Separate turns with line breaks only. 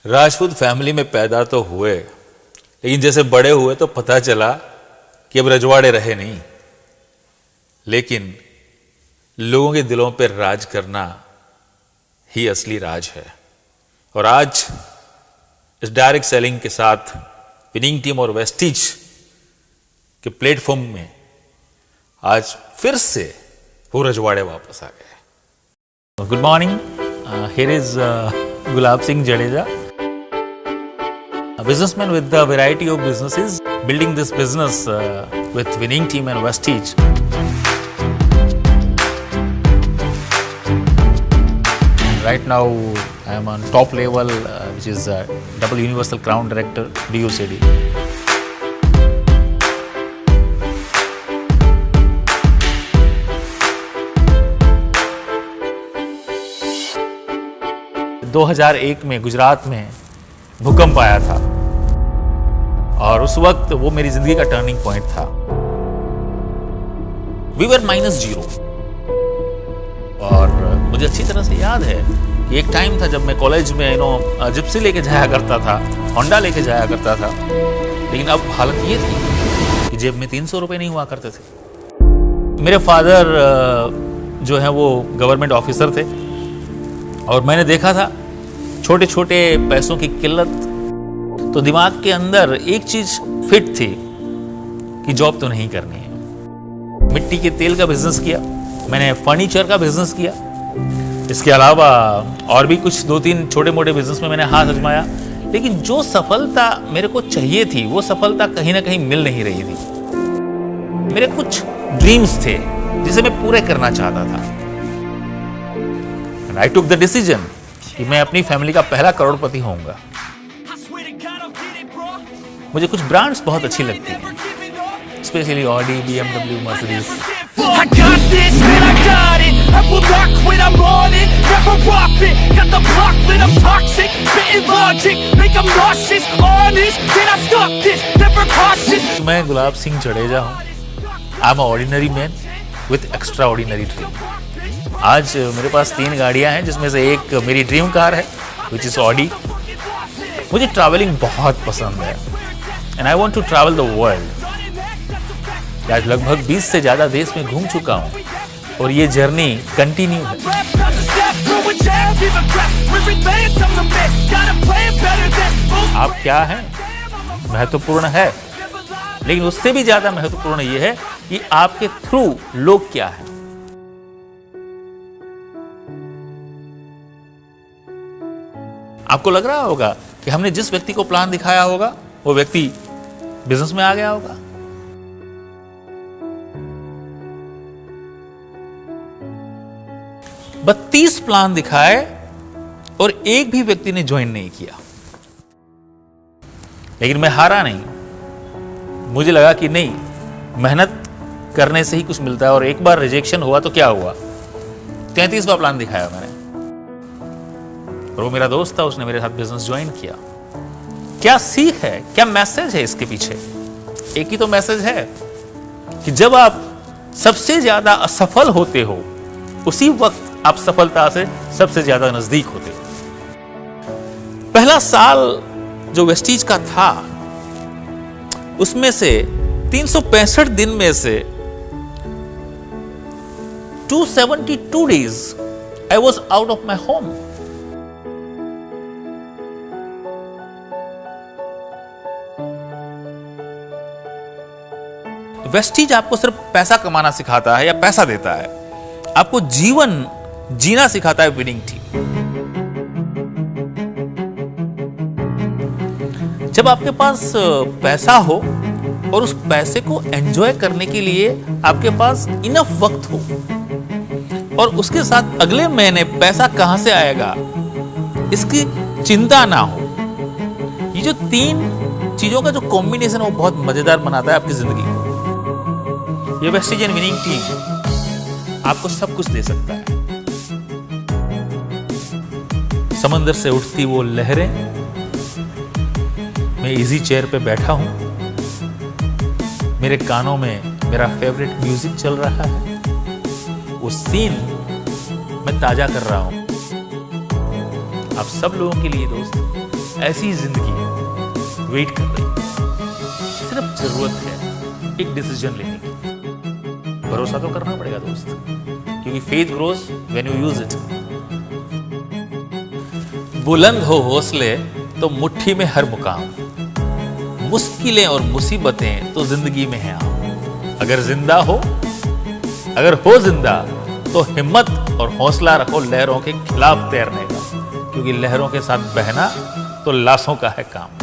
Rajput family में पैदा तो हुए, लेकिन जैसे बड़े हुए तो पता चला कि अब रजवाड़े रहे नहीं, लेकिन लोगों के दिलों पर राज करना ही असली राज है। और आज इस डायरेक्ट सेलिंग के साथ विनिंग टीम और वेस्टीज के प्लेटफॉर्म में आज फिर से वो रजवाड़े वापस आ गए। Good morning, here is Gulab Singh Jadeja, a businessman with a variety of businesses, building this business with winning team and Vestige. Right now I am on top level, which is double universal crown director, DUCD. – 2001 में गुजरात में भूकंप आया था और उस वक्त वो मेरी जिंदगी का टर्निंग पॉइंट था। We were -0 और मुझे अच्छी तरह से याद है कि एक टाइम था जब मैं कॉलेज में जिप्सी लेके जाया करता था, होंडा लेके जाया करता था, लेकिन अब हालत ये थी कि जेब में 300 रुपए नहीं हुआ करते थे। मेरे फादर जो है वो गवर्नमेंट ऑफिसर थे और मैंने देखा था छोटे छोटे पैसों की किल्लत, तो दिमाग के अंदर एक चीज फिट थी कि जॉब तो नहीं करनी है। मिट्टी के तेल का बिजनेस किया, मैंने फर्नीचर का बिजनेस किया, इसके अलावा और भी कुछ 2-3 छोटे मोटे बिजनेस में मैंने हाथ आजमाया, लेकिन जो सफलता मेरे को चाहिए थी वो सफलता कहीं ना कहीं मिल नहीं रही थी। मेरे कुछ ड्रीम्स थे जिसे मैं पूरे करना चाहता था। And I took the decision कि मैं अपनी फैमिली का पहला करोड़पति होऊंगा। मुझे कुछ ब्रांड्स बहुत अच्छी लगती हैं, स्पेशली ऑडी, BMW, मर्सिडीज। मैं गुलाब सिंह जडेजा हूँ। I am ordinary man with extra ordinary dream. आज मेरे पास 3 गाड़ियां हैं, जिसमें से एक मेरी ड्रीम कार है, विच इज ऑडी। मुझे ट्रैवलिंग बहुत पसंद है and I want to travel the world. आज लगभग 20 से ज्यादा देश में घूम चुका हूं और ये जर्नी कंटिन्यू है। आप क्या हैं महत्वपूर्ण है, लेकिन उससे भी ज्यादा महत्वपूर्ण ये है कि आपके थ्रू लोग क्या है। आपको लग रहा होगा कि हमने जिस व्यक्ति को प्लान दिखाया होगा वो व्यक्ति बिजनेस में आ गया होगा। बत्तीस प्लान दिखाए और एक भी व्यक्ति ने ज्वाइन नहीं किया, लेकिन मैं हारा नहीं। मुझे लगा कि नहीं, मेहनत करने से ही कुछ मिलता है। और एक बार रिजेक्शन हुआ तो क्या हुआ, 33वां प्लान दिखाया मैंने और वो मेरा दोस्त था, उसने मेरे साथ बिजनेस ज्वाइन किया। क्या सीख है, क्या मैसेज है इसके पीछे? एक ही तो मैसेज है कि जब आप सबसे ज्यादा असफल होते हो उसी वक्त आप सफलता से सबसे ज्यादा नजदीक होते हो। पहला साल जो वेस्टीज का था, उसमें से 365 दिन में से 272 days I was out of my home. Vestige आपको सिर्फ पैसा कमाना सिखाता है या पैसा देता है, आपको जीवन जीना सिखाता है विनिंग टीम। जब आपके पास पैसा हो और उस पैसे को एंजॉय करने के लिए आपके पास इनफ वक्त हो और उसके साथ अगले महीने पैसा कहां से आएगा इसकी चिंता ना हो, ये जो 3 चीजों का जो कॉम्बिनेशन है वो बहुत मजेदार बनाता है आपकी जिंदगी को। ये वेस्टीज एंड विनिंग टीम आपको सब कुछ दे सकता है। समंदर से उठती वो लहरें, मैं इजी चेयर पे बैठा हूं, मेरे कानों में मेरा फेवरेट म्यूजिक चल रहा है, वो सीन मैं ताजा कर रहा हूं आप सब लोगों के लिए दोस्त। ऐसी जिंदगी वेट कर रही है। सिर्फ जरूरत है एक डिसीजन लेने की। भरोसा तो करना पड़ेगा दोस्त, क्योंकि faith grows when you use it. बुलंद हो हौसले तो मुट्ठी में हर मुकाम, मुश्किलें और मुसीबतें तो जिंदगी में हैं आम। अगर जिंदा हो, अगर हो जिंदा, तो हिम्मत और हौसला रखो लहरों के खिलाफ तैरने का, क्योंकि लहरों के साथ बहना तो लाशों का है काम।